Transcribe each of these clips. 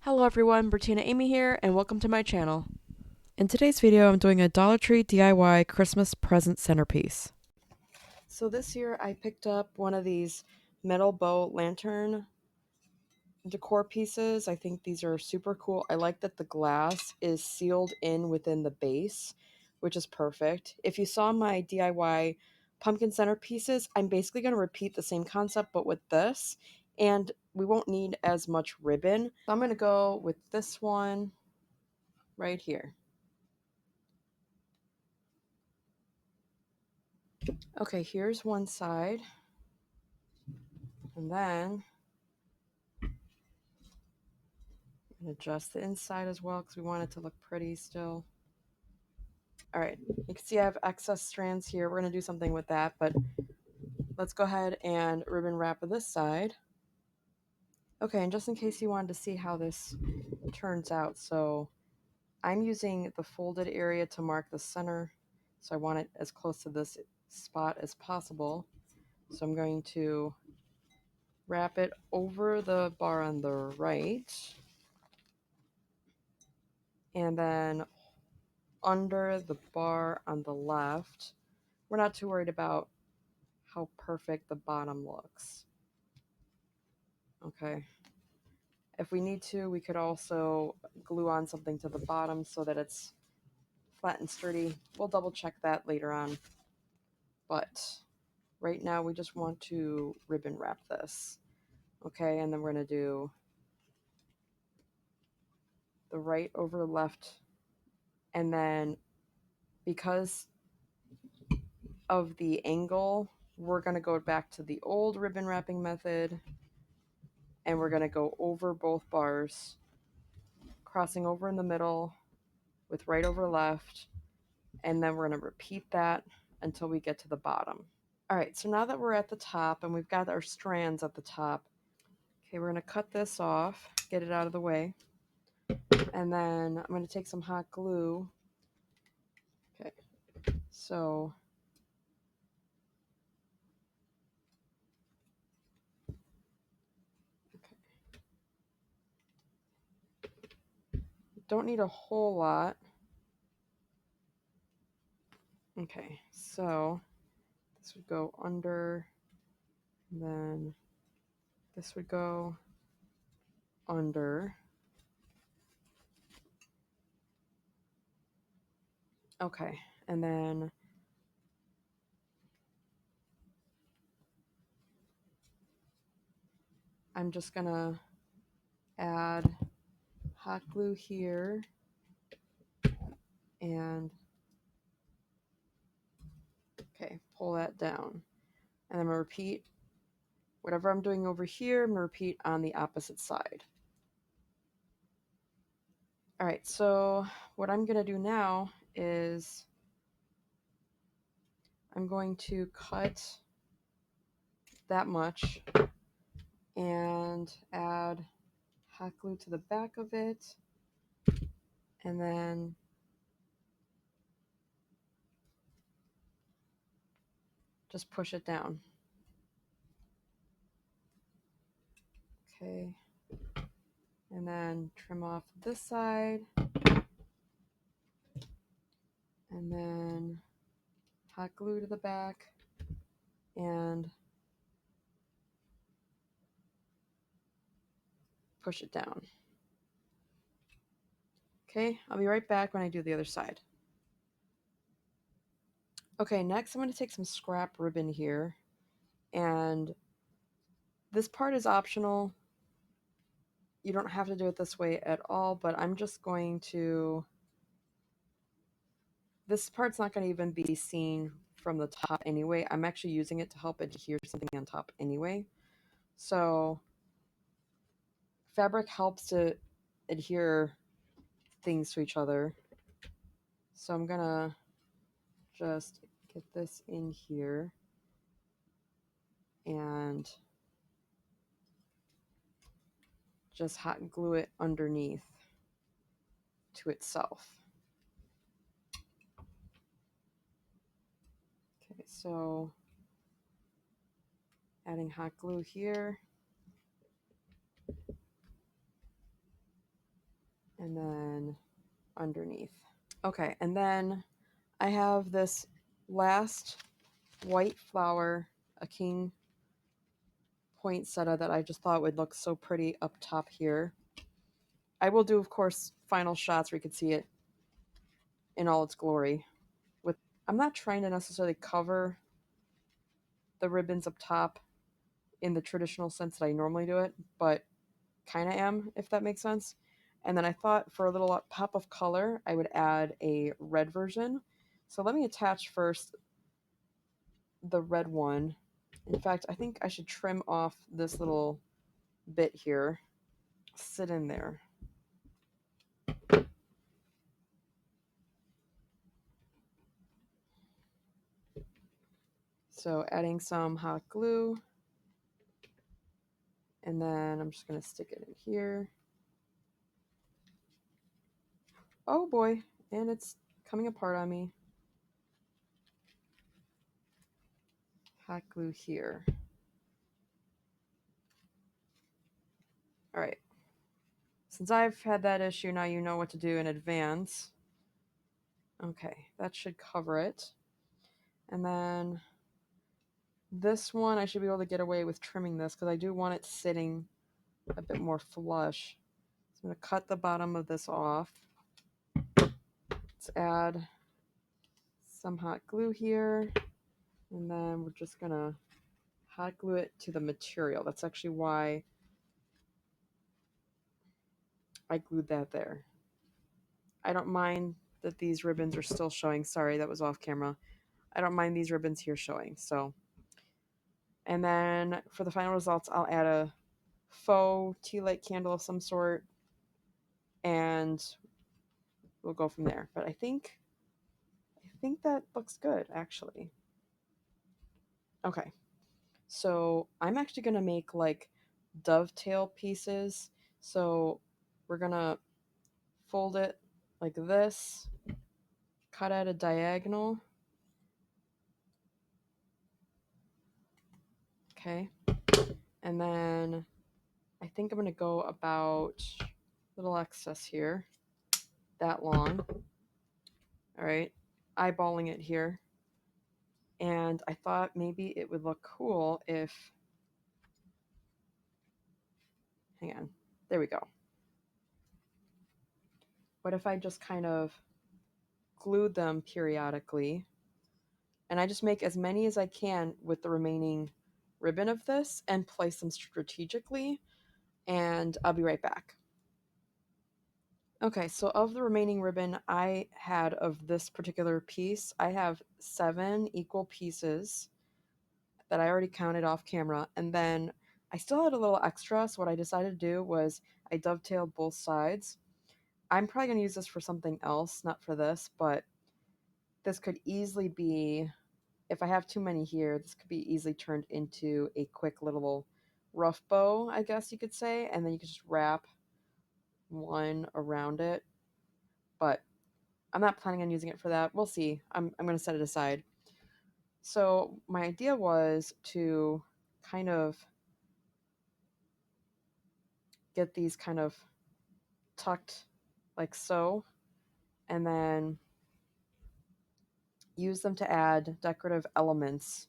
Hello everyone, Bertina Amy here, and welcome to my channel. In today's video, I'm doing a Dollar Tree DIY Christmas present centerpiece. So this year I picked up one of these metal bow lantern decor pieces. I think these are super cool. I like that the glass is sealed in within the base, which is perfect. If you saw my DIY pumpkin centerpieces, I'm basically going to repeat the same concept but with this, and we won't need as much ribbon. So I'm going to go with this one right here. Okay, here's one side, and then adjust the inside as well because we want it to look pretty still. All right, you can see I have excess strands here. We're going to do something with that, but let's go ahead and ribbon wrap this side. Okay, and just in case you wanted to see how this turns out, so I'm using the folded area to mark the center, so I want it as close to this spot as possible. So I'm going to wrap it over the bar on the right, and then under the bar on the left. We're not too worried about how perfect the bottom looks. Okay. If we need to, we could also glue on something to the bottom so that it's flat and sturdy. We'll double check that later on. But right now we just want to ribbon wrap this. Okay, and then we're going to do the right over left. And then because of the angle, we're going to go back to the old ribbon wrapping method, and we're going to go over both bars, crossing over in the middle with right over left, and then we're going to repeat that until we get to the bottom. All right, so now that we're at the top and we've got our strands at the top, okay, we're going to cut this off, get it out of the way, and then I'm going to take some hot glue. Okay, so don't need a whole lot. Okay, so this would go under, and then this would go under. Okay, and then I'm just gonna add hot glue here and okay, pull that down. And I'm gonna repeat whatever I'm doing over here, I'm gonna repeat on the opposite side. All right, so what I'm gonna do now is I'm going to cut that much and add hot glue to the back of it, and then just push it down. Okay, and then trim off this side, and then hot glue to the back, and push it down. Okay, I'll be right back when I do the other side. Okay, next I'm going to take some scrap ribbon here, and this part is optional. You don't have to do it this way at all, but I'm just going to, this part's not going to even be seen from the top anyway. I'm actually using it to help adhere something on top anyway. So fabric helps to adhere things to each other. So I'm going to just get this in here and just hot glue it underneath to itself. Okay, so adding hot glue here. and then underneath. Okay, and then I have this last white flower, a king poinsettia that I just thought would look so pretty up top here. I will do, of course, final shots where you can see it in all its glory. I'm not trying to necessarily cover the ribbons up top in the traditional sense that I normally do it, but kind of am, if that makes sense. And then I thought for a little pop of color, I would add a red version. So let me attach first the red one. In fact, I think I should trim off this little bit here. Sit in there. So adding some hot glue. And then I'm just going to stick it in here. Oh boy, and it's coming apart on me. Hot glue here. All right. Since I've had that issue, now you know what to do in advance. Okay, that should cover it. And then this one, I should be able to get away with trimming this because I do want it sitting a bit more flush. So I'm going to cut the bottom of this off. Let's add some hot glue here. And then we're just going to hot glue it to the material. That's actually why I glued that there. I don't mind that these ribbons are still showing. Sorry, that was off camera. I don't mind these ribbons here showing. So, and then for the final results, I'll add a faux tea light candle of some sort, and we'll go from there. But I think that looks good, actually. Okay, so I'm actually gonna make like dovetail pieces. So we're gonna fold it like this, cut at a diagonal. Okay, and then I think I'm gonna go about a little excess here, that long. All right, eyeballing it here. And I thought maybe it would look cool if, hang on, there we go. What if I just kind of glued them periodically, and I just make as many as I can with the remaining ribbon of this and place them strategically, and I'll be right back. Okay, so of the remaining ribbon I had of this particular piece, I have 7 equal pieces that I already counted off camera, and then I still had a little extra, so what I decided to do was I dovetailed both sides. I'm probably going to use this for something else, not for this, but this could easily be, if I have too many here, this could be easily turned into a quick little rough bow, I guess you could say, and then you could just wrap one around it. But I'm not planning on using it for that. We'll see. I'm going to set it aside. So my idea was to kind of get these kind of tucked like so, and then use them to add decorative elements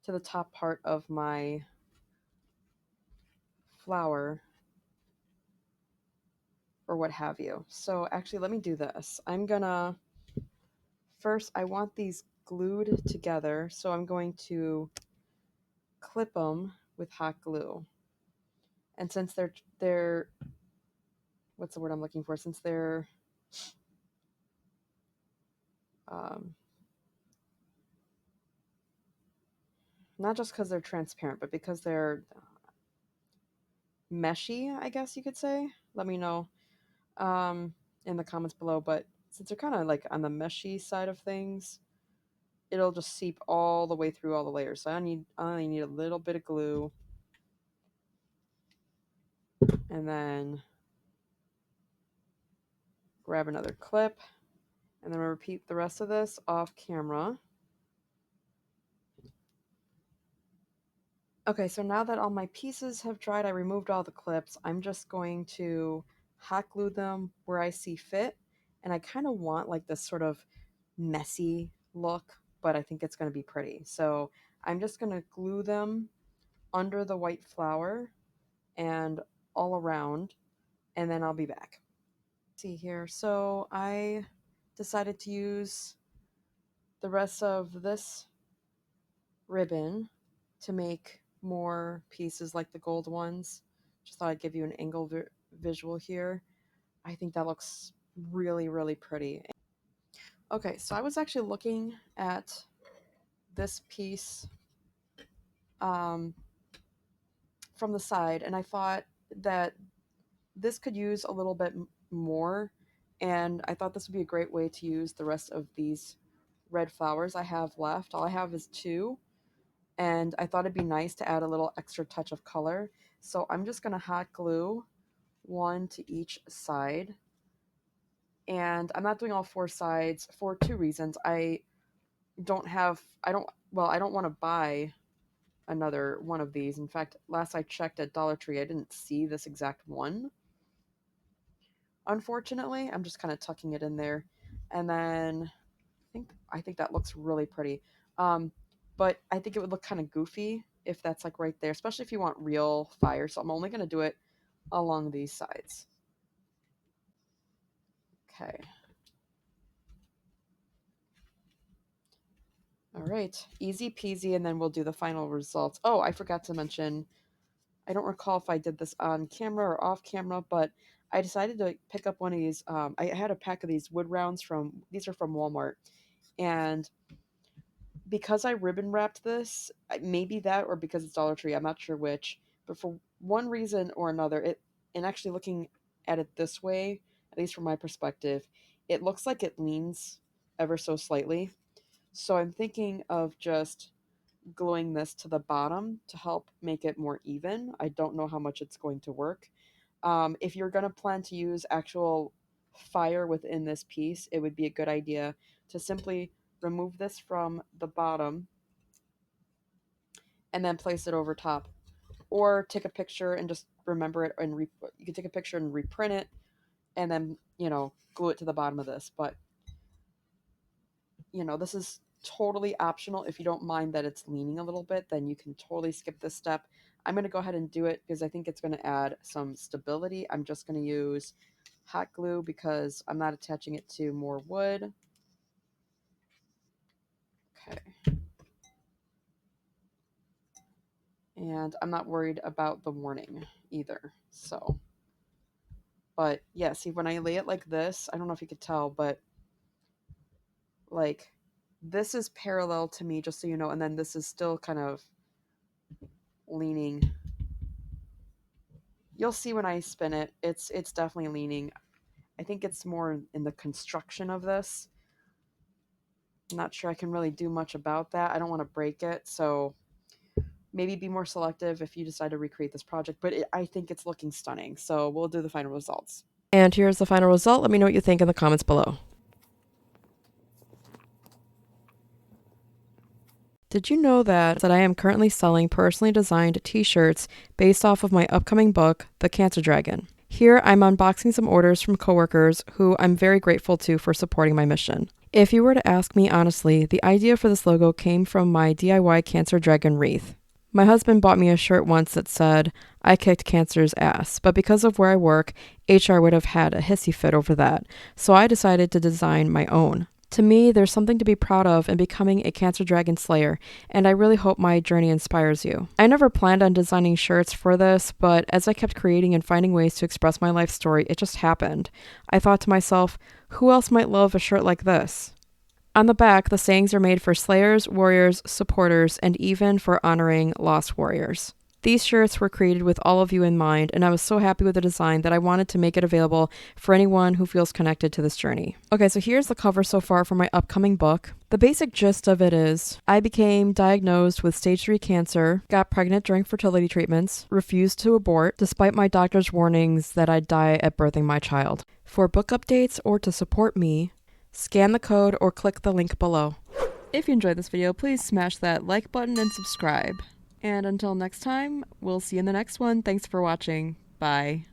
to the top part of my flower or what have you. So actually, let me do this. I'm gonna, first I want these glued together, so I'm going to clip them with hot glue. And since they're what's the word I'm looking for? Since they're um, not just because they're transparent, but because they're meshy, I guess you could say. Let me know in the comments below. But since they're kind of like on the meshy side of things, it'll just seep all the way through all the layers. So I only need a little bit of glue, and then grab another clip, and then we'll repeat the rest of this off camera. Okay, so now that all my pieces have dried, I removed all the clips. I'm just going to hot glue them where I see fit. And I kind of want like this sort of messy look, but I think it's going to be pretty. So I'm just going to glue them under the white flower and all around, and then I'll be back. See here. So I decided to use the rest of this ribbon to make more pieces like the gold ones. Just thought I'd give you an angle visual here. I think that looks really, really pretty. Okay, so I was actually looking at this piece from the side, and I thought that this could use a little bit more, and I thought this would be a great way to use the rest of these red flowers I have left. All I have is 2, and I thought it'd be nice to add a little extra touch of color. So I'm just going to hot glue 1 to each side. And I'm not doing all 4 sides for 2 reasons. I don't want to buy another one of these. In fact, last I checked at Dollar Tree, I didn't see this exact one. Unfortunately, I'm just kind of tucking it in there. And then I think that looks really pretty. But I think it would look kind of goofy if that's like right there, especially if you want real fire. So I'm only going to do it along these sides. Okay. All right, easy peasy, and then we'll do the final results. Oh, I forgot to mention, I don't recall if I did this on camera or off camera, but I decided to pick up one of these. I had a pack of these wood rounds these are from Walmart. And because I ribbon wrapped this, maybe that or because it's Dollar Tree, I'm not sure which, but for one reason or another, and actually looking at it this way, at least from my perspective, it looks like it leans ever so slightly. So I'm thinking of just gluing this to the bottom to help make it more even. I don't know how much it's going to work. If you're going to plan to use actual fire within this piece, it would be a good idea to simply remove this from the bottom and then place it over top. Or take a picture and just remember it, and you can take a picture and reprint it and then, glue it to the bottom of this. But, this is totally optional. If you don't mind that it's leaning a little bit, then you can totally skip this step. I'm going to go ahead and do it because I think it's going to add some stability. I'm just going to use hot glue because I'm not attaching it to more wood. Okay. And I'm not worried about the warning either. So, but yeah, see, when I lay it like this, I don't know if you could tell, but like this is parallel to me, just so you know, and then this is still kind of leaning. You'll see when I spin it, it's definitely leaning. I think it's more in the construction of this. I'm not sure I can really do much about that. I don't want to break it, so maybe be more selective if you decide to recreate this project, but I think it's looking stunning, so we'll do the final results. And here's the final result. Let me know what you think in the comments below. Did you know that I am currently selling personally designed t-shirts based off of my upcoming book, The Cancer Dragon? Here, I'm unboxing some orders from coworkers who I'm very grateful to for supporting my mission. If you were to ask me honestly, the idea for this logo came from my DIY Cancer Dragon wreath. My husband bought me a shirt once that said, "I kicked cancer's ass," but because of where I work, HR would have had a hissy fit over that, so I decided to design my own. To me, there's something to be proud of in becoming a Cancer Dragon Slayer, and I really hope my journey inspires you. I never planned on designing shirts for this, but as I kept creating and finding ways to express my life story, it just happened. I thought to myself, who else might love a shirt like this? On the back, the sayings are made for slayers, warriors, supporters, and even for honoring lost warriors. These shirts were created with all of you in mind, and I was so happy with the design that I wanted to make it available for anyone who feels connected to this journey. Okay, so here's the cover so far for my upcoming book. The basic gist of it is, I became diagnosed with stage 3 cancer, got pregnant during fertility treatments, refused to abort, despite my doctor's warnings that I'd die at birthing my child. For book updates or to support me, scan the code or click the link below. If you enjoyed this video, please smash that like button and subscribe. And until next time, we'll see you in the next one. Thanks for watching. Bye.